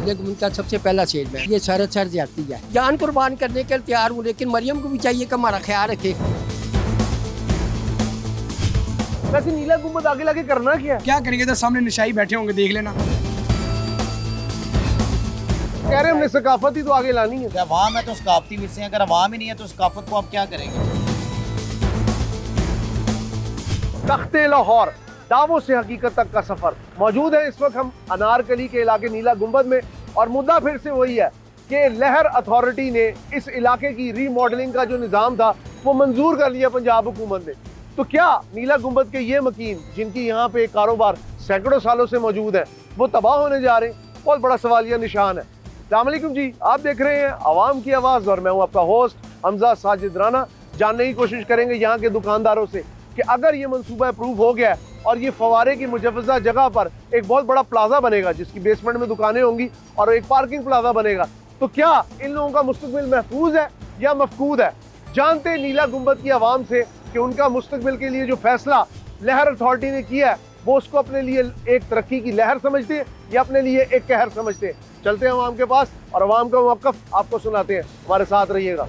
नीले गुंबद का सबसे पहला सेलमैन। ये सर जाती है, जान कुर्बान करने के लिए तैयार हूँ, लेकिन मरियम को भी चाहिए कि हमारा ख्याल रखे। वैसे नीला गुंबद आगे लाके करना क्या करेंगे? तो सामने निशाई बैठे होंगे, देख लेना। कह रहे हमने सकाफत ही तो आगे लानी है। अवाम है तो सकाफती विरसे, अगर अवाम ही नहीं है तो सकाफत को आप क्या करेंगे? तख्ते लाहौर, दावों से हकीकत तक का सफर। मौजूद है इस वक्त हम अनारकली के इलाके नीला गुंबद में, और मुद्दा फिर से वही है कि लहर अथॉरिटी ने इस इलाके की रीमॉडलिंग का जो निज़ाम था वो मंजूर कर लिया पंजाब हुकूमत ने। तो क्या नीला गुंबद के ये मकीन जिनकी यहाँ पे कारोबार सैकड़ों सालों से मौजूद है वो तबाह होने जा रहे हैं? बहुत बड़ा सवालिया निशान है। अस्सलाम वालेकुम जी, आप देख रहे हैं आवाम की आवाज़ और मैं हूँ आपका होस्ट हमजा साजिद राना। जानने की कोशिश करेंगे यहाँ के दुकानदारों से कि अगर ये मनसूबा अप्रूव हो गया और ये फवारे की मुजव्वज़ा जगह पर एक बहुत बड़ा प्लाजा बनेगा जिसकी बेसमेंट में दुकानें होंगी और एक पार्किंग प्लाजा बनेगा, तो क्या इन लोगों का मुस्तकबिल महफूज है या मफकूद है? जानते नीला गुंबद की आवाम से कि उनका मुस्तकबिल के लिए जो फैसला लहर अथॉरिटी ने किया है वो उसको अपने लिए एक तरक्की की लहर समझते हैं या अपने लिए एक कहर समझते हैं। चलते हैं अवाम के पास और अवाम का मौक़िफ़ आपको सुनाते हैं। हमारे साथ रहिएगा।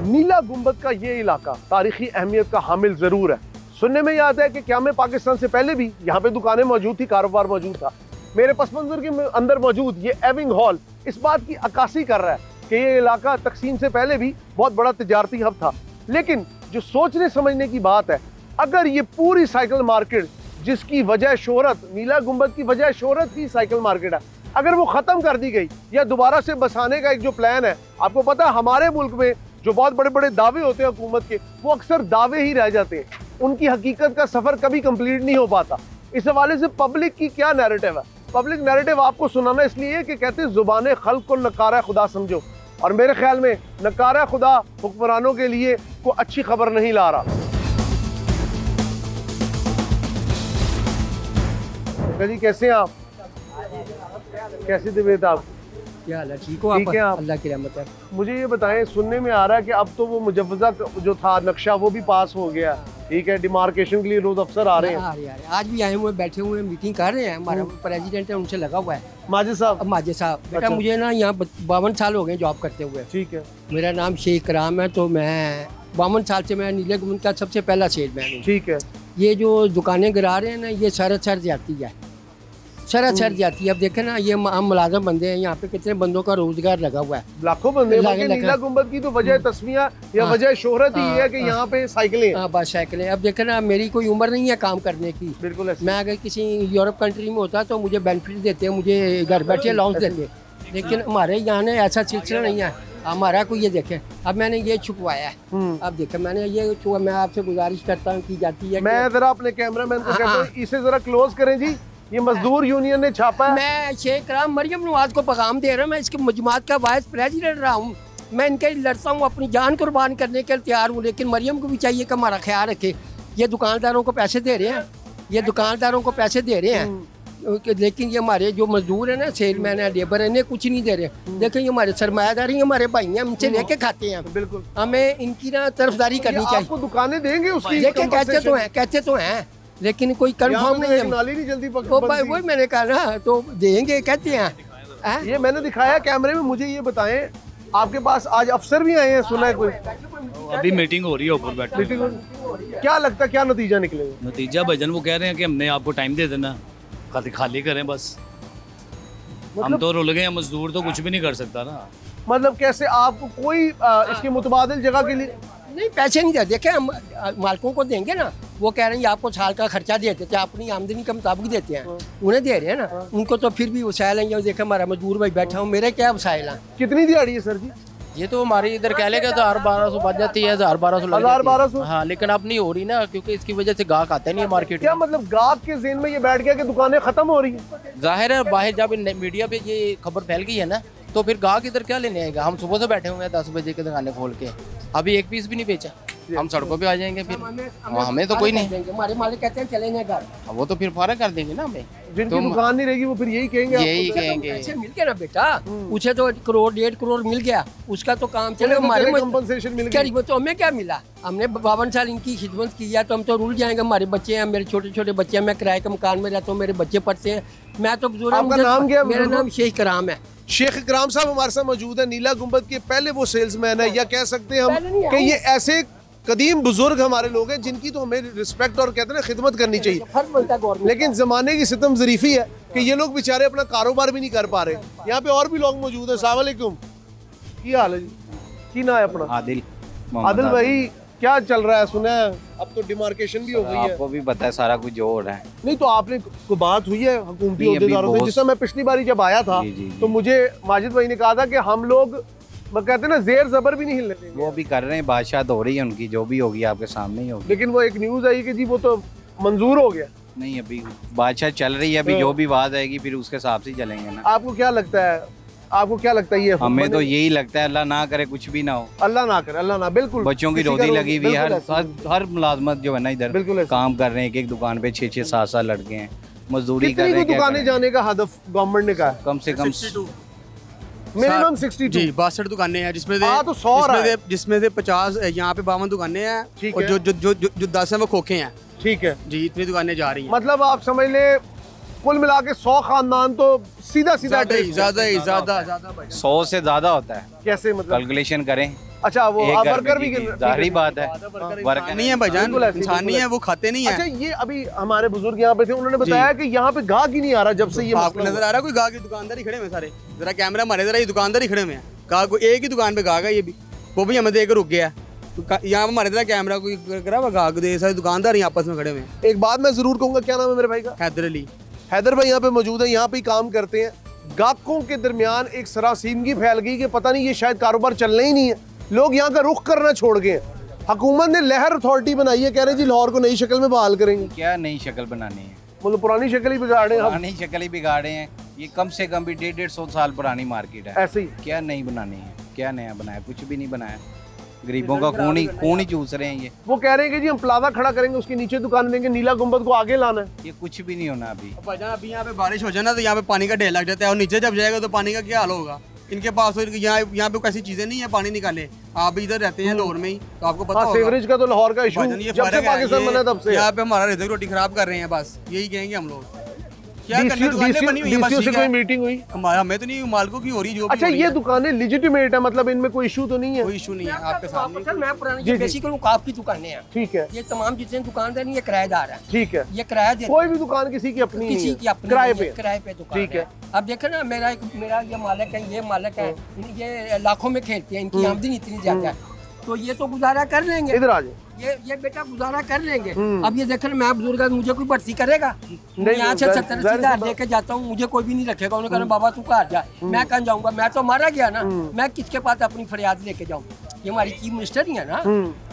नीला गुंबद का ये इलाका तारीखी अहमियत का हामिल ज़रूर है। सुनने में याद है कि क़याम पाकिस्तान से पहले भी यहाँ पे दुकानें मौजूद थी, कारोबार मौजूद था। मेरे पस मंज़र के अंदर मौजूद ये एविंग हॉल इस बात की अक्कासी कर रहा है कि ये इलाका तकसीम से पहले भी बहुत बड़ा तिजारती हब था। लेकिन जो सोचने समझने की बात है, अगर ये पूरी साइकिल मार्केट जिसकी वजह शोहरत, नीला गुंबद की वजह शोहरत की साइकिल मार्केट है, अगर वो ख़त्म कर दी गई या दोबारा से बसाने का एक जो प्लान है, आपको पता है हमारे मुल्क में जो बहुत बड़े बड़े दावे होते हैं हुकूमत के, वो अक्सर दावे ही रह जाते हैं, उनकी हकीकत का सफ़र कभी कंप्लीट नहीं हो पाता। इस हवाले से पब्लिक की क्या नैरेटिव है? पब्लिक नैरेटिव आपको सुनाना इसलिए कि कहते हैं ज़ुबान खल्क़ को नकारा खुदा समझो, और मेरे ख्याल में नकारा खुदा हुक्मरानों के लिए कोई अच्छी खबर नहीं ला रहा। जी कैसे हैं आप? कैसी तबीयत आप? क्या हाल है? ठीक हो आप? ठीक है आप? अल्लाह की रहमत है। मुझे ये बताएं, सुनने में आ रहा है कि अब तो वो मुजव्वज़ा जो था नक्शा वो भी पास हो गया, ठीक है? डिमार्केशन के लिए रोज अफसर आ रहे हैं। आज भी आए हुए, बैठे हुए मीटिंग कर रहे हैं। हमारा प्रेसिडेंट है, उनसे लगा हुआ है माजिद साहब। बेटा मुझे ना यहाँ 52 साल हो गए जॉब करते हुए। ठीक है। मेरा नाम शेख कराम है, तो मैं 52 साल से मैं नीले गुंबद का सबसे पहला सेलमैन हूँ। ठीक है। ये जो दुकानें गिरा रहे हैं ना, ये सर जाती है, सर जाती है। अब देखें ना, ये हम मुलाजम बंदे हैं, यहाँ पे कितने बंदों का रोजगार लगा हुआ है, लाखों बंदे। नीला गुंबद की तो वजह तस्मिया या वजह शोहरत ही है कि यहाँ पे साइकिलें। हाँ बस साइकिलें। अब देखें ना, मेरी कोई उम्र नहीं है काम करने की। बिल्कुल। मैं अगर किसी यूरोप कंट्री में होता तो मुझे बेनिफिट देते, मुझे घर बैठे अलाउंस देते, लेकिन हमारे यहाँ ने ऐसा सिलसिला नहीं है हमारा कोई। ये देखें, अब मैंने ये छुपवाया है। अब देखें मैंने ये छुपा, मैं आपसे गुजारिश करता हूँ की जाती है, मैं जरा अपने कैमरामैन को कहता हूँ इसे जरा क्लोज करें जी। ये मजदूर यूनियन ने छापा है। मैं शेख राम मरियम नवाज को पैगाम दे रहा हूँ, मैं इसकी मजमात का वाइस प्रेसिडेंट रहा हूँ। मैं इनके लड़ता हूँ, अपनी जान कुर्बान करने के लिए तैयार हूँ, लेकिन मरियम को भी चाहिए कि हमारा ख्याल रखे। ये दुकानदारों को पैसे दे रहे हैं, ये दुकानदारों को पैसे दे रहे हैं, लेकिन ये हमारे जो मजदूर है ना, सेलमैन है, लेबर है, इन्हें कुछ नहीं दे रहे। देखिए ये हमारे सरमायादारी हमारे भाई हैं, हमसे लेके खाते हैं। बिल्कुल। हमें इनकी ना तरफदारी करनी चाहिए। आपको दुकानें देंगे उसकी? देखिए कहते तो हैं लेकिन कोई कंफर्म नहीं है। नाली नहीं जल्दी वही मैंने कहा ना, तो देंगे कहते हैं। ये मैंने दिखाया कैमरे में। मुझे ये बताएं, आपके पास आज अफसर भी आए हैं, सुना है कोई? अभी मीटिंग हो रही है ऊपर बैठ। मीटिंग हो रही है। क्या लगता है क्या नतीजा निकलेगा? नतीजा भजन वो कह रहे हैं कि हमने आपको टाइम दे देना, खाली करें बस। हम तो रुल गए हैं, मजदूर तो कुछ भी नहीं कर सकता ना। मतलब कैसे? आपको कोई इसके मुतबादिल जगह के लिए नहीं पैसे नहीं देते? देखे हम मालिकों को देंगे ना, वो कह रहे हैं आपको साल का खर्चा देते थे, अपनी आमदनी के मुताबिक देते हैं, उन्हें दे रहे हैं ना। उनको तो फिर भी वसाइल हैं। देखे हमारा मजदूर भाई बैठा हूँ, मेरे क्या वसाइल हैं? कितनी दिहाड़ी है सर जी? ये तो हमारी इधर कह लेगा तो 1200 बच जाती है, 1200 हाँ, लेकिन अब नहीं हो रही ना, क्योंकि इसकी वजह से गाहक आते नहीं है मार्केट। क्या मतलब गाहक के ज़हन में ये बैठ गया कि दुकानें खत्म हो रही है? जाहिर है, बाहर जब मीडिया पे ये खबर फैल गई है ना, तो फिर गाहक इधर क्या लेने आएगा? हम सुबह से बैठे हुए हैं 10 बजे के दुकानें खोल के, अभी एक पीस भी नहीं बेचा। हम सड़कों पे आ जाएंगे फिर, हमें तो कोई नहीं। हमारे मालिक कहते हैं चले जाए घर, वो तो फिर फारग कर देंगे ना हमें। जिनकी दुकान नहीं रहेगी वो फिर यही कहेंगे यही आपको। कहेंगे। पैसे मिल गए ना बेटा, उसे तो 1 करोड़ 1.5 करोड़ मिल गया, उसका तो काम चलेगा। हमारे कंपनसेशन मिल क्या गई। तो हमें क्या मिला? हमने 52 साल इनकी खिदमत की है, तो हम तो रुल जाएंगे। हमारे बच्चे हैं, मेरे छोटे छोटे बच्चे हैं, मैं किराए के मकान में रहता हूँ, मेरे बच्चे पढ़ते हैं, मैं तो बुजुर्ग। आपका नाम क्या है? मेरा नाम शेख कराम है। शेख इकराम साहब हमारे साथ मौजूद है, नीला गुंबद के पहले वो सेल्समैन है, या कह सकते हैं पहले नहीं हम है, कि ये ऐसे कदीम बुजुर्ग हमारे लोग हैं जिनकी तो हमें रिस्पेक्ट और कहते हैं ना खिदमत करनी चाहिए। फर्ज बनता है गवर्नमेंट। लेकिन जमाने की सितम ज़रीफ़ी है कि ये लोग बेचारे अपना कारोबार भी नहीं कर पा रहे। यहाँ पे और भी लोग मौजूद हैं। अस्सलाम वालेकुम, क्या हाल है जी? की ना है अपना? आदिल आदिल भाई, क्या चल रहा है? सुना है अब तो डिमार्केशन भी हो गई है। आपको भी पता है सारा कुछ जो हो रहा है। नहीं तो आपने कोई बात हुई है हुकूमती नहीं, अभी अहदेदारों से? बहुत- जिस समय मैं पिछली बारी जब आया था जी, जी, जी। तो मुझे माजिद भाई ने कहा था कि हम लोग कहते हैं ना जेर जबर भी नहीं हिलने देंगे। वो भी कर रहे हैं, बादशाह हो रही है उनकी, जो भी होगी आपके सामने ही होगी। लेकिन वो एक न्यूज आई कि जी वो तो मंजूर हो गया। नहीं अभी बादशाह चल रही है, अभी जो भी बात आएगी फिर उसके हिसाब से ही चलेंगे ना। आपको क्या लगता है? आपको क्या लगता है ये हमें तो यही लगता है, अल्लाह ना करे कुछ भी ना हो। अल्लाह ना करे, अल्लाह ना। बिल्कुल बच्चों की किसी का रोजी रोज- लगी हुई है, बिल्कुल ऐसे। हर मुलाजमत जो है ना इधर बिल्कुल ऐसे। काम कर रहे हैं, एक एक दुकान पे 6-6, 7-7 लड़के हैं, मजदूरी कर कितनी रहे को हैं। दुकानें जाने का हदफ गवर्नमेंट ने कहा है? कम से कम मिनिमम 62। जी 62 दुकानें हैं जिसमें से हाँ, तो 100 रहा है। जिसमें से 50 यहाँ पे 52 दुकानें हैं ठीक और है। जो जो जो जो, जो 10 हैं वो खोखे हैं। ठीक है, जी इतनी दुकानें जा रही हैं। मतलब आप समझ ले कुल मिला के 100 खानदान तो सीधा सीधा ज्यादा 100 से ज्यादा होता है। कैसे मतलब? कैलकुलेशन करें, अच्छा वो एक आप घर वर्कर में भी जी, जाहिर बात है वर्कर नहीं है भाईजान, बिल्कुल ऐसे, इंसान नहीं है, वो खाते नहीं अच्छा है। ये अभी हमारे बुजुर्ग यहाँ पे थे, उन्होंने बताया कि यहाँ पे गाहक ही नहीं आ रहा जब से ये आपको मसला नजर हुआ। आ रहा है कोई गाहक? दुकानदार ही खड़े हुए सारे, जरा कैमरा मारे, जरा ये दुकानदार ही खड़े हुए हैं। गाहक को एक ही दुकान पे गाहक है, ये भी वो भी हमें देकर रुक गया। यहाँ पे हमारे जरा कैमरा कोई करा हुआ गाहक दे, सारे दुकानदार ही आपस में खड़े हुए हैं। एक बात मैं जरूर कहूंगा, क्या नाम है मेरे भाई का? हैदर अली। हैदर भाई यहाँ पे मौजूद है, यहाँ पे ही काम करते हैं। गाहकों के दरमियान एक सरासीमगी फैल गई कि पता नहीं ये शायद कारोबार चलना ही नहीं है, लोग यहाँ का रुख करना छोड़ गए हैं। हुकूमत ने लहर अथॉरिटी बनाई है, कह रहे जी लाहौर को नई शक्ल में बहाल करेंगे। क्या नई शक्ल बनानी है? मतलब पुरानी शक्ल ही बिगाड़ रहे हैं हम। पुरानी शक्ल ही बिगाड़े हैं। ये कम से कम भी 150-150 साल पुरानी मार्केट है। ऐसे ही क्या नहीं बनानी है? क्या नया बनाया? कुछ भी नहीं बनाया। गरीबों का खून ही चूस रहे हैं ये। वो कह रहे हैं कि जी हम प्लाजा खड़ा करेंगे, उसके नीचे दुकान देंगे, नीला गुंबद को आगे लाना है। ये कुछ भी नहीं होना अभी। भाईजान अभी यहाँ पे बारिश हो जाए ना तो यहाँ पे पानी का ढेर लग जाता है, और नीचे जब जाएगा तो पानी का क्या हाल होगा? इनके पास तो यहाँ पे ऐसी चीजें नहीं है पानी निकाले। आप भी इधर रहते हैं लाहौर में ही, तो आपको पता हाँ, होगा। सीवरेज का तो लाहौर का इशू भाईजान ये जब से फर्क है, पाकिस्तान बना तब से यहाँ पे हमारा रिज़्क रोटी खराब कर रहे हैं, बस यही कहेंगे हम लोग। क्या करने दुकानें बनी हुई है, बस DCO से ठीक कोई है। मीटिंग हुई? हमें तो नहीं, मालिकों की हो रही जो भी अच्छा हो रही ये है। दुकानें लेजिटिमेट है, मतलब इनमें कोई इशू तो नहीं है? कोई इशू नहीं है आपके सामने। सर मैं पुरानी जी, ये जी। बेसिकली औकाफ की दुकानें हैं। ठीक है, ये तमाम जितने दुकानदार हैं ये किराएदार हैं, ठीक है। ये किराया देते कोई भी दुकान किसी की अपनी किसी नहीं की है, अपनी किराए नहीं है, पे। किराए पे दुकान ठीक है। अब देखो ना, मेरा ये मालिक है, ये मालिक है, ये लाखों में खेलते हैं, इनकी आमदनी इतनी ज्यादा है, तो ये तो गुजारा कर लेंगे। इधर आ जाए। ये बेटा गुजारा कर लेंगे। अब ये देखो ना, मैं बुजुर्ग हूं, मुझे कोई भर्ती करेगा? मैं यहाँ से जाहिर- 70-80 जाहिर सी हजार बात। लेके जाता हूँ, मुझे कोई भी नहीं रखेगा। उन्होंने कहा बाबा तू घर जा, मैं कहाँ जाऊंगा? मैं तो मारा गया ना, मैं किसके पास अपनी फरियाद लेके जाऊँ? ये हमारी चीफ मिनिस्टर ही है ना,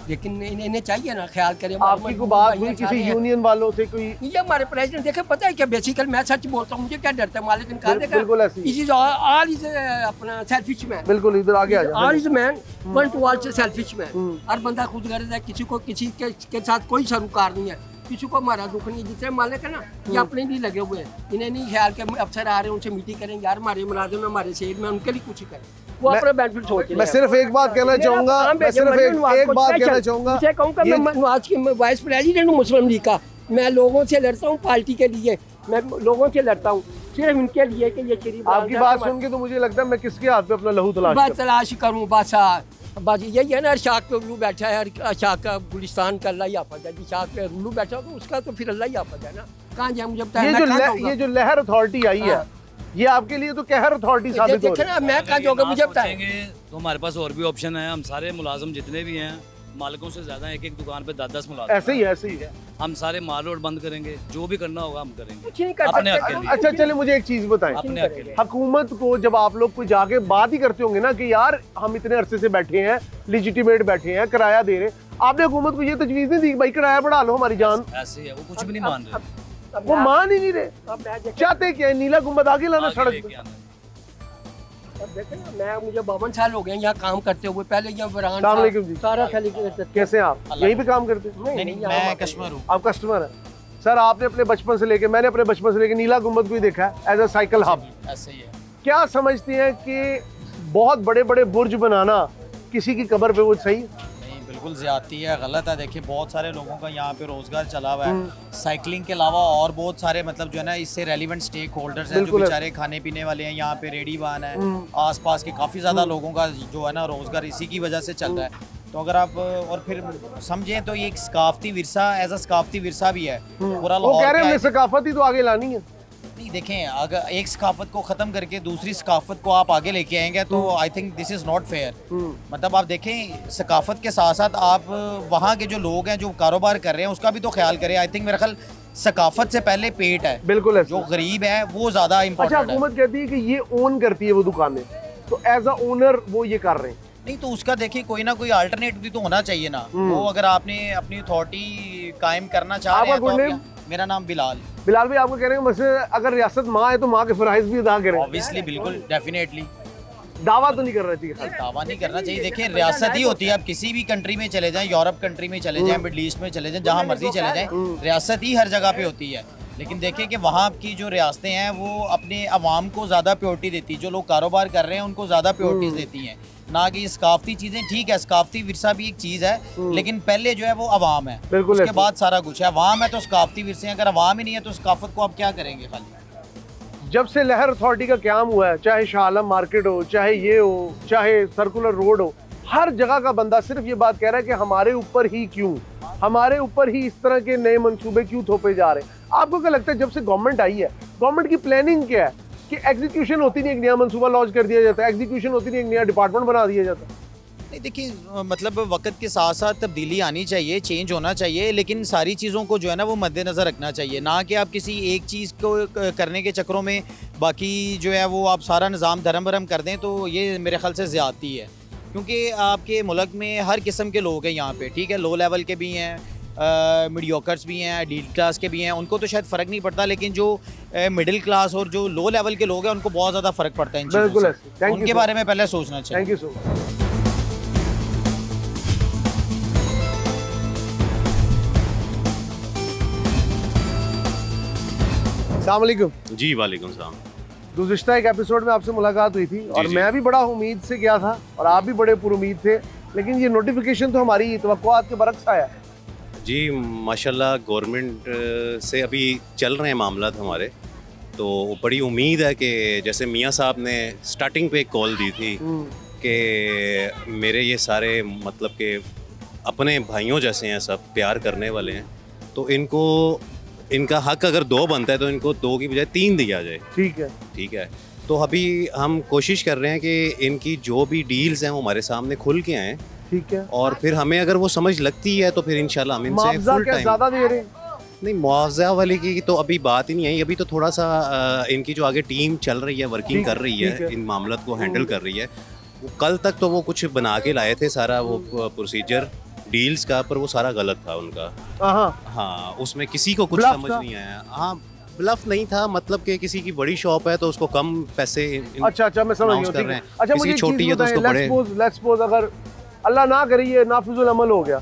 लेकिन इन्हें चाहिए ना ख्याल करे। आपकी कोई बात हुई किसी यूनियन वालों से? कोई ये हमारे प्रेसिडेंट देखे, पता है क्या, बेसिकल मैं सच बोलता हूँ, मुझे क्या डरता है, मालिक इनकार देगा। बिल्कुल ऐसे ही। इज ऑल इज अपना सेल्फिश मैन, बिल्कुल इधर आगे आ ऑल जाए। Is man one to all selfish man. हर बंदा खुद गर्ज है, किसी को किसी के साथ कोई सरोकार नहीं है, किसी को हमारा दुख नहीं है। जितने मालिक है ना ये अपने लिए लगे हुए हैं, इन्हें नहीं ख्याल के अफसर आ रहे हैं उनसे मीटिंग करेंगे, यार हमारे मुलाजिम में हमारे शहर में उनके लिए कुछ ही करें, वो अपना बेनिफिट सोच रहे हैं। मैं सिर्फ एक बात कहना चाहूंगा, मैं सिर्फ एक बात कहना चाहूंगा। मुझे कहूँगा ये- मैं आज की वाइस प्रेसिडेंट हूँ मुस्लिम लीग का, मैं लोगों से लड़ता हूँ पार्टी के लिए, मैं लोगों से लड़ता हूँ सिर्फ इनके लिए कि ये शरीफ आपकी बात सुन के तो मुझे लगता है मैं किसके हाथ पे अपना लहू तलाश बात करूं। तलाश करूँ बस। बस यही है ना, अरशाक पे उल्लू बैठा है, अरशाक का गुलिस्तान का अल्लाह ही हाफिज़ है, अरशाक पे उल्लू बैठा हो तो उसका तो फिर अल्लाह ही हाफिज़ है ना। कहाँ जाए मुझे बताया, मैं कहाँ जाऊँगा? ये जो लहर अथॉरिटी आई है, ये आपके लिए तो कहर अथॉरिटी साबित हो देखो रही है। ना, मैं कहाँ जाऊँगा मुझे बताएं। सोचेंगे तो हमारे पास और भी ऑप्शन है। हम सारे मुलाजिम जितने भी हैं, मालिकों से ज्यादा एक एक दुकान पे 10-10 मुलाजिम। ऐसे ही है। हम सारे माल रोड बंद करेंगे, जो भी करना होगा हम करेंगे कुछ नहीं कर अपने सकते। हक के लिए। अच्छा चले मुझे एक चीज बताएं, अपने हक के लिए। हुकूमत को जब आप लोग कोई जाके बात ही करते होंगे ना कि यार हम इतने अरसे से बैठे हैं, लेजिटिमेट बैठे हैं, किराया दे रहे हैं, आपने हुकूमत को ये तजवीज नहीं दी कि भाई किराया बढ़ा लो हमारी जान? ऐसे ही है, वो कुछ भी नहीं मान रहे। अब वो मैं- मान ही नहीं रहे। अब मैं देखो- चाहते क्या है? नीला गुंबद आगे लाना आगे सड़क लेके पे। आना है। अब देखो ना, मैं मुझे 52 साल हो गए यहाँ काम करते हुए। पहले यहाँ वरान अस्सलाम वालेकुम जी। सारा खाली कैसे हैं आप? यहीं पे काम करते हैं? नहीं नहीं मैं कस्टमर हूँ। आप कस्टमर हैं? सर आपने अपने बचपन से लेके, मैंने अपने बचपन से लेके नीला गुंबद को ही देखा है एज अ साइकिल हब। ऐसे ही है। क्या समझती हैं कि बहुत बड़े बड़े बुर्ज बनाना किसी की कब्र पे वो सही है? नहीं, बिल्कुल ज्यादती है, गलत है। देखिए बहुत सारे लोगों का यहाँ पे रोजगार चला हुआ है, साइकिलिंग के अलावा और बहुत सारे मतलब जो है ना इससे रेलिवेंट स्टेक होल्डर्स हैं, जो बेचारे खाने पीने वाले हैं, यहाँ पे रेडीवान है, आसपास के काफ़ी ज़्यादा लोगों का जो है ना रोजगार इसी की वजह से चल रहा है। तो अगर आप और फिर समझें तो ये एक सकाफती विरसा, एज अ सकाफती विरसा भी है पूरा। वो कह रहे हैं सकाफत ही तो आगे लानी है। नहीं देखें, अगर एक सकाफत को ख़त्म करके दूसरी सकाफत को आप आगे लेके आएंगे तो I think this is not fair. मतलब आप देखें सकाफत के साथ साथ आप वहाँ के जो लोग हैं जो कारोबार कर रहे हैं उसका भी तो ख्याल करें। आई थिंक मेरा ख्याल सकाफत से पहले पेट है, बिल्कुल है, जो गरीब है वो ज़्यादा इम्पोर्टेंट है। अच्छा, हुकूमत कहती है कि ये ओन करती है वो दुकानें, तो एज अ ओनर वो ये कर रहे हैं। नहीं तो उसका देखिए कोई ना कोई अल्टरनेटिव भी तो होना चाहिए ना। वो अगर आपने अपनी अथॉरिटी कायम करना चाह रहे हैं तो मेरा नाम बिलाल भाई, आपको कह रहे हैं वैसे अगर रियासत माँ है तो माँ के फराइज भी अदा करें। ऑब्वियसली, बिल्कुल, डेफिनेटली। दावा तो नहीं करना चाहिए, दावा नहीं करना चाहिए। देखिए रियासत ही होती है, आप किसी भी कंट्री में चले जाएं, यूरोप कंट्री में चले जाएं, मिडल ईस्ट में चले जाएं, जहाँ मर्जी चले जाएं, रियासत ही हर जगह पे होती है। लेकिन देखिए कि वहाँ की जो रियासतें हैं वो अपने अवाम को ज़्यादा प्रायोरिटी देती है, जो लोग कारोबार कर रहे हैं उनको ज़्यादा प्रायोरिटीज देती हैं, ना कि सकाफती चीज़ें। ठीक है, सकाफती विरसा भी एक चीज़ है, लेकिन पहले जो है वो अवाम है, उसके बाद सारा कुछ है। अवाम है तो सकाफती विरसे, अगर अवाम ही नहीं है तो सकाफत को आप क्या करेंगे? खाली जब से लहर अथॉरिटी का क्याम हुआ है, चाहे शाह आलम मार्केट हो, चाहे ये हो, चाहे सर्कुलर रोड हो, हर जगह का बंदा सिर्फ ये बात कह रहा है कि हमारे ऊपर ही क्यों, हमारे ऊपर ही इस तरह के नए मंसूबे क्यों थोपे जा रहे हैं। आपको क्या लगता है जब से गवर्नमेंट आई है, गवर्नमेंट की प्लानिंग क्या है कि एग्जीक्यूशन होती नहीं, एक नया मंसूबा लॉन्च कर दिया जाता है, एग्जीक्यूशन होती नहीं, एक नया डिपार्टमेंट बना दिया जाता है? नहीं देखिए, मतलब वक्त के साथ साथ तब्दीली आनी चाहिए, चेंज होना चाहिए, लेकिन सारी चीज़ों को जो है ना वो मद्देनज़र रखना चाहिए, ना कि आप किसी एक चीज़ को करने के चक्करों में बाकी जो है वो आप सारा निज़ाम धर्म भरम कर दें, तो ये मेरे ख्याल से ज़्यादती है। क्योंकि आपके मुल्क में हर किस्म के लोग हैं यहाँ पे, ठीक है, लो लेवल के भी हैं, मीडियोकर्स भी हैं, एलीट क्लास के भी हैं, उनको तो शायद फ़र्क नहीं पड़ता, लेकिन जो मिडिल क्लास और जो लो लेवल के लोग हैं उनको बहुत ज़्यादा फ़र्क पड़ता है इन चीज़ों से। उनके बारे में पहले सोचना चाहिए। Thank you so much. अस्सलाम वालेकुम। जी वालेकुम सलाम। गुज़िश्ता एक एपिसोड में आपसे मुलाकात हुई थी और मैं भी बड़ा उम्मीद से गया था और आप भी बड़े पुरुमीद थे, लेकिन ये नोटिफिकेशन तो हमारी तवक्कुआत के बरक्स आया। जी माशाल्लाह गवर्नमेंट से अभी चल रहे हैं मामलात हमारे, तो बड़ी उम्मीद है कि जैसे मियाँ साहब ने स्टार्टिंग पे एक कॉल दी थी कि मेरे ये सारे मतलब के अपने भाइयों जैसे हैं, सब प्यार करने वाले हैं, तो इनको इनका हक अगर 2 बनता है तो इनको 2 की बजाय 3 दिया जाए। ठीक है। तो अभी हम कोशिश कर रहे हैं कि इनकी जो भी डील्स हैं वो हमारे सामने खुल के आएँ, ठीक है, और फिर हमें अगर वो समझ लगती है तो फिर इंशाल्लाह हम इनसे फुल टाइम ज़्यादा दे रहे हैं। नहीं, मुआवजा वाले की तो अभी बात ही नहीं आई, अभी तो थोड़ा सा इनकी जो आगे टीम चल रही है, वर्किंग कर रही है, इन मामलों को हैंडल कर रही है। वो कल तक तो वो कुछ बना के लाए थे सारा वो प्रोसीजर डील्स का, पर वो सारा गलत था उनका। हाँ, उसमें किसी को कुछ समझ नहीं आया। हाँ, ब्लफ नहीं था, मतलब कि किसी की बड़ी शॉप है तो उसको कम पैसे अच्छा मैं समझ गया। अच्छा मुझे छोटी है तो उसको बड़े। लेट्स सपोज अगर अल्लाह ना करे ये नाफिजुल अमल हो गया,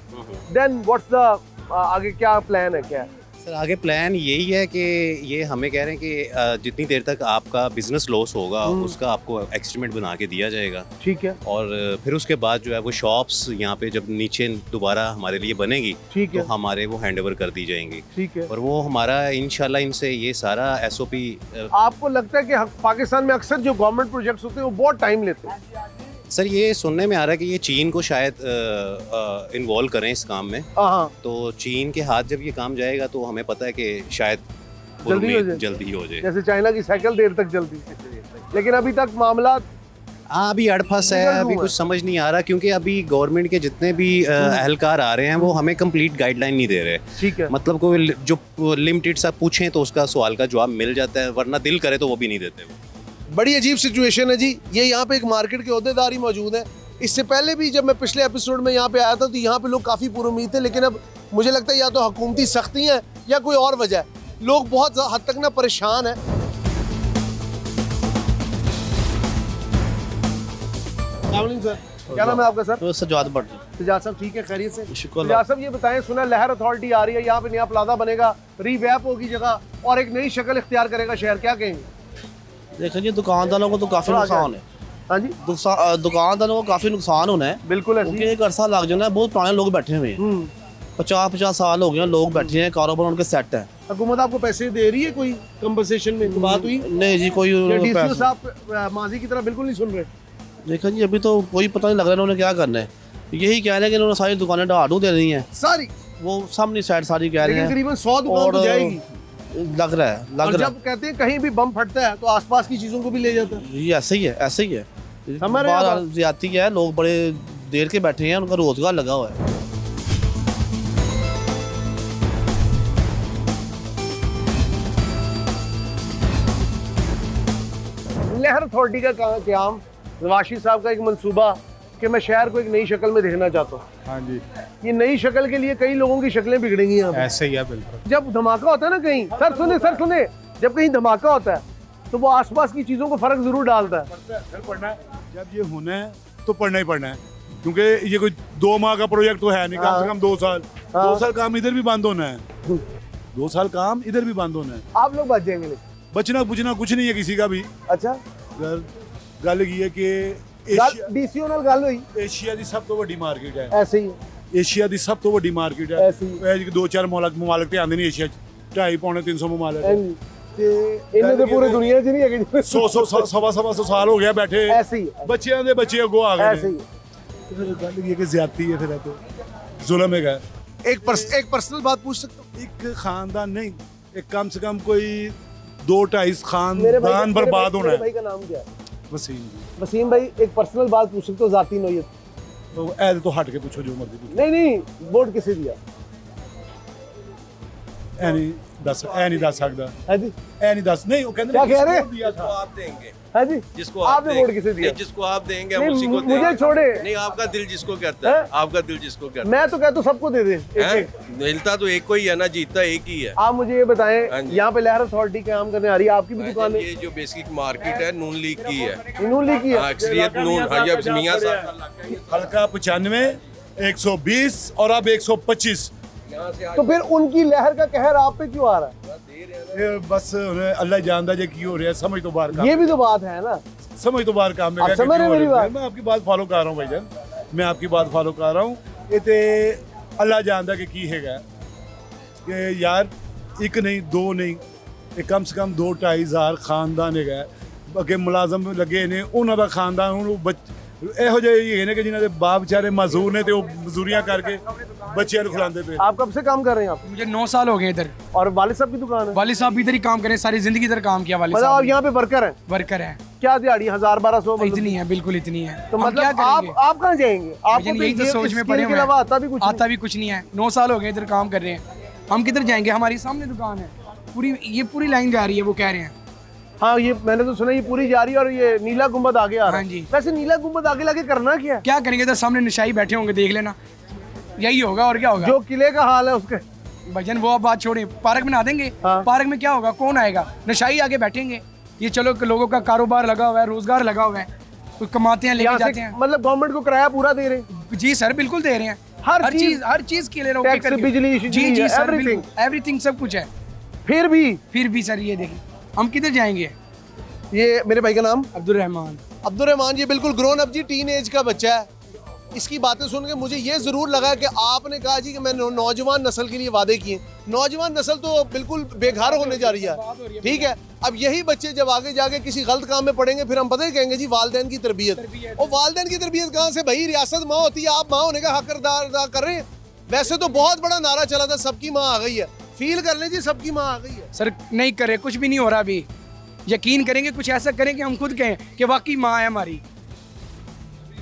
देन व्हाट्स द आगे क्या प्लान है? क्या सर आगे प्लान यही है कि ये हमें कह रहे हैं कि जितनी देर तक आपका बिजनेस लॉस होगा उसका आपको एस्टिमेट बना के दिया जाएगा। ठीक है। और फिर उसके बाद जो है वो शॉप्स यहाँ पे जब नीचे दोबारा हमारे लिए बनेगी तो हमारे वो हैंड ओवर कर दी जाएंगी। ठीक है। और वो हमारा इंशाल्लाह इनसे ये सारा SOP। आपको लगता है कि पाकिस्तान में अक्सर जो गवर्नमेंट प्रोजेक्ट्स होते हैं वो बहुत टाइम लेते हैं? सर ये सुनने में आ रहा है कि ये चीन को शायद इन्वॉल्व करें इस काम में, तो चीन के हाथ जब ये काम जाएगा तो हमें पता है कि शायद जल्दी हो जाए, जैसे चाइना की साइकिल देर तक जल्दी। लेकिन अभी तक मामला अभी अड़फस है, अभी कुछ समझ नहीं आ रहा, क्योंकि अभी गवर्नमेंट के जितने भी एहलकार आ रहे हैं वो हमें कंप्लीट गाइडलाइन नहीं दे रहे। ठीक है। मतलब कोई जो लिमिटेड सा पूछें तो उसका सवाल का जवाब मिल जाता है, वरना दिल करे तो वो भी नहीं देते। बड़ी अजीब सिचुएशन है जी। ये यहाँ पे एक मार्केट के ओहदेदार ही मौजूद है। इससे पहले भी जब मैं पिछले एपिसोड में यहाँ पे आया था तो यहाँ पे लोग काफ़ी पुरुमीद थे, लेकिन अब मुझे लगता है या तो हुकूमती सख्ती है या कोई और वजह है, लोग बहुत हद तक ना परेशान है। सर क्या नाम है आपका? सर सज्जाद भट्ट। सजाद साहब ठीक है, खैरियत से? शुक्र। सजाद साहब ये बताएं, सुना लहर अथॉरिटी आ रही है, यहाँ पे नया प्लाजा बनेगा, रीवैप होगी जगह और एक नई शक्ल इख्तियार करेगा शहर, क्या कहेंगे? देखिए जी, दुकानदारों को तो काफी नुकसान है। हाँ जी, दुकानदारों को काफी नुकसान होना है, बिल्कुल है, क्योंकि एक अरसा लग जाना है। बहुत पुराने लोग बैठे हुए हैं, 50-50 साल हो गए लोग बैठे हैं, कारोबार उनके सेट है। हुकूमत आपको पैसे दे रही है कोई कंपनसेशन में? बात हुई नहीं जी, कोई डीसीओ साहब माजी की तरह बिल्कुल नहीं सुन रहे? देखा जी, अभी तो कोई पता नहीं लग रहा है उन्होंने क्या करना है। यही कह रहे हैं कि उन्होंने सारी दुकानें ढाड़ू दे रही हैं, सारी वो सामने साइड सारी कह रहे हैं, करीबन 100 दुकान तो जाएगी लग रहा है। और जब कहते हैं कहीं भी बम फटता है तो आसपास की चीजों को भी ले जाता है। ये ऐसे ही है, ऐसे ही है। हमारे बाहर ज्यादती है, लोग बड़े देर के बैठे हैं, उनका रोजगार लगा हुआ है। लहर अथॉरिटी का क़याम, नवाशी साहब का एक मंसूबा कि मैं शहर को एक नई शक्ल में देखना चाहता हूँ। हाँ जी, ये नई शक्ल के लिए कई लोगों की शक्लें बिगड़ेंगी यहाँ पे। ऐसे ही है बिल्कुल। जब धमाका होता है ना कहीं, सर सुने, जब कहीं धमाका होता है तो वो आसपास की चीजों को फर्क जरूर डालता है। पढ़ना है, जब ये होना है तो पढ़ना ही पढ़ना है, क्योंकि ये कोई 2 माह का प्रोजेक्ट तो है नहीं, कम से कम 2 साल। 2 साल काम इधर भी बंद होना है, 2 साल काम इधर भी बंद होना है। आप लोग बच जाएंगे? बचना बुचना कुछ नहीं है किसी का भी। अच्छा, गल ये कि डीसीओ नाल गल हुई, एशिया की सब तो वड्डी मार्केट है। ऐसे ही एशिया की सब तो वड्डी मार्केट है। ऐसे ही 2-4 ममालक ते आंदे नहीं एशिया च, 250-300 ममालक इन्हें पूरी दुनिया च नहीं है। 100 साल हो गया बैठे, ऐसे ही बच्चियां दे बच्चे अगो आ गए। ऐसे ही गल ये कि ज्यादती है, फिर तो जुल्म है। एक पर्सनल बात पूछ सकता हूँ? एक खानदान नहीं, एक कम से कम कोई 2-2.5 खानदान बर्बाद होना है। भाई का नाम क्या है? वसीम भाई, एक पर्सनल बात पूछ सकते हो, जाती नोयत? तो ऐसे तो हट के पूछो जो मर्जी पूछो। नहीं, वोट किसे दिया? ऐ नहीं दस सकदा। हाँ जी, ऐ नहीं दस, नहीं वो कहते क्या कह रहे हैं? जिसको आप देंगे, हाँ जी, जिसको आपने वोट किसे दिया? जिसको आप देंगे हम उसी को मुझे देंगे। छोड़े, नहीं, आपका दिल जिसको कहता है, आपका दिल जिसको कहता है। मैं तो कहता हूँ सबको दे दे एक। मिलता तो एक को ही है ना, जीतता एक ही है। आप मुझे ये बताएं, यहाँ पे लहर अथॉरिटी काम करने आ रही है, आपकी भी दुकान है? ये जो बेसिक मार्केट है नून लीग की है। नून लीग की है अक्सरियत नून। हाँ जी, मियां साहब हल्का 95, 120 और अब 125। तो फिर उनकी लहर का कहर आप पे क्यों आ रहा है? बस अल्लाह जानता है की हो रहा है, समझ तो बाहर काम। ये भी तो बात है ना, समझ तो बाहर काम में। आप समझ रहे हैं मेरी बात? मैं आपकी बात फॉलो कर रहा हूँ भाईजान, मैं आपकी बात फॉलो कर रहा हूँ। ये अल्लाह जानता है की हैगा कि यार एक नहीं 2 नहीं, कम से कम 2-2.5 हज़ार खानदान है अगे मुलाजम लगे ने, उन्होंने खानदान ਇਹੋ ਜਿਹੇ ਇਹ ਨੇ ਕਿ ਜਿਨ੍ਹਾਂ ਦੇ ਬਾਪ ਵਿਚਾਰੇ ਮਜ਼ਦੂਰ ਨੇ ਤੇ ਉਹ ਮਜ਼ਦੂਰੀਆਂ ਕਰਕੇ ਬੱਚਿਆਂ ਨੂੰ ਖਿਲਾਉਂਦੇ ਪਏ। आप कब से काम कर रहे हैं? आप? मुझे 9 साल हो गए इधर। और वालिद साहब की दुकान है? वालिद साहब भी इधर ही काम करें, सारी जिंदगी इधर काम किया वालिद मतलब साहब। आप यहाँ पे वर्कर हैं? वर्कर है। क्या दिहाड़ी 1000-1200? इतनी है, बिल्कुल इतनी है। तो मतलब आप कहाँ जाएंगे? आपको यही तो सोच में पड़े हुए हैं, आता भी कुछ नहीं है। 9 साल हो गए इधर काम कर रहे हैं, हम किधर जाएंगे? हमारी सामने दुकान है, पूरी लाइन जा रही है, वो कह रहे हैं। हाँ, ये मैंने तो सुना ये पूरी जा रही है और ये नीला गुंबद आगे आ रहा है। हाँ जी। वैसे नीला गुंबद आगे लगे करना क्या है? क्या करेंगे? तो सामने नशाई बैठे होंगे, देख लेना, यही होगा और क्या होगा। जो किले का हाल है उसके भजन वो आप बात छोड़े, पार्क बना देंगे। हाँ। पार्क में क्या होगा? कौन आएगा? नशाई आगे बैठेंगे। ये चलो लोगों का कारोबार लगा हुआ है, रोजगार लगा हुआ है, तो कमाते हैं, लेके जाते हैं। मतलब गवर्नमेंट को किराया पूरा दे रहे हैं? जी सर, बिल्कुल दे रहे हैं, हर चीज के ले रहे हो, बिजली, जी सर, एवरीथिंग सब कुछ है। फिर भी सर ये देखिए, हम किधर जाएंगे? ये मेरे भाई का नाम अब्दुल रहमान, ये बिल्कुल ग्रोन अप जी, टीन एज का बच्चा है। इसकी बातें सुन के मुझे ये ज़रूर लगा कि आपने कहा जी कि मैं नौजवान नस्ल के लिए वादे किए। नौजवान नस्ल तो बिल्कुल बेघर होने जा रही है, ठीक है। अब यही बच्चे जब आगे जाके किसी गलत काम में पड़ेंगे, फिर हम पता ही कहेंगे जी वालिदैन की तरबियत। और वालिदैन की तरबियत कहाँ से भाई? रियासत माँ होती है, आप माँ होने का हक अदा कर रहे हैं। वैसे तो बहुत बड़ा नारा चला था, सबकी माँ आ गई है। फील कर लें जी, सबकी माँ आ गई है। सर नहीं करे, कुछ भी नहीं हो रहा अभी। यकीन करेंगे, कुछ ऐसा करें कि हम खुद कहें कि वाकई माँ है हमारी।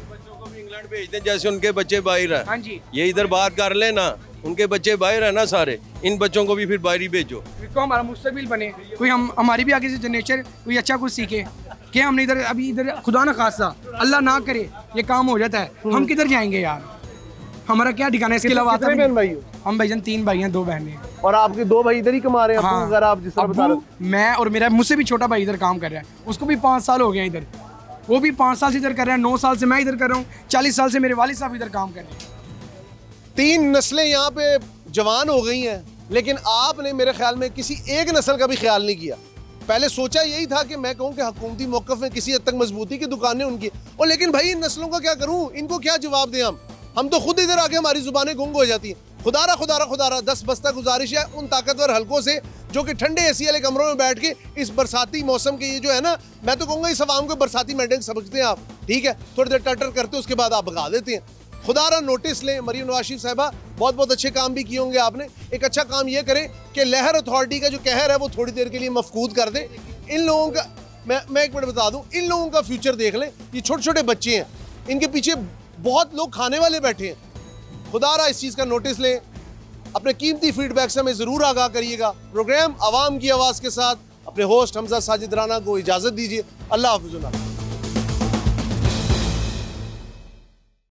बच्चों को भी इंग्लैंड भेज दें जैसे उनके बच्चे बाहर है। हाँ जी, ये इधर बात कर लेना, उनके बच्चे बाहर है ना सारे, इन बच्चों को भी फिर बाहर ही भेजो, तो हमारा मुस्तकबिल बने, कोई हमारी भी आगे से जनरेशन कोई अच्छा कुछ सीखे। कि हमने इधर खुदा ना खासा, अल्लाह ना करे ये काम हो जाता है, हम किधर जाएंगे यार? हमारा क्या ठिकाना है? इसके अलावा हम भाईजान 3 भाई हैं, 2 बहनें हैं। और आपके 2 भाई इधर ही कमा रहे हैं? हाँ, अगर आप जिस तरह बता रहे हैं। मैं और मेरा मुझसे भी छोटा भाई इधर काम कर रहा है, उसको भी 5 साल हो गए इधर, वो भी 5 साल से इधर कर रहा है। 9 साल से मैं इधर कर रहा हूँ, 40 साल से मेरे वालिद साहब इधर काम कर रहे हैं। 3 नस्लें यहाँ पे जवान हो गई हैं, लेकिन आपने मेरे ख्याल में किसी एक नस्ल का भी ख्याल नहीं किया। पहले सोचा यही था कि मैं कहूँ कि हुकूमती मौक़िफ़ में किसी हद तक मजबूती की दुकानें उनकी, और लेकिन भाई इन नस्लों का क्या करूँ, इनको क्या जवाब दें हम तो खुद इधर आके हमारी ज़ुबानें गुंग हो जाती हैं। खुदारा 10 बस्ता गुजारिश है उन ताकतवर हलकों से जो कि ठंडे एसी वाले कमरों में बैठ के इस बरसाती मौसम के ये जो है ना, मैं तो कहूँगा इस अवाम को बरसाती मेंढक समझते हैं आप, ठीक है, थोड़ी देर टटर करते हैं उसके बाद आप भगा देते हैं। खुदारा नोटिस लें। मरीम नवाज शरीफ साहिबा बहुत बहुत अच्छे काम भी किए होंगे आपने। एक अच्छा काम ये करें कि लहर अथॉरिटी का जो कहर है वो थोड़ी देर के लिए मफकूद कर दें। इन लोगों का मैं एक मिनट बता दूं, इन लोगों का फ्यूचर देख लें। ये छोटे छोटे बच्चे हैं, इनके पीछे बहुत लोग खाने वाले बैठे हैं। खुदारा इस चीज़ का नोटिस लें। अपने कीमती फीडबैक से हमें ज़रूर आगाह करिएगा। प्रोग्राम आवाम की आवाज़ के साथ अपने होस्ट हमजा साजिद राना को इजाज़त दीजिए। अल्लाह हाफ़िज़।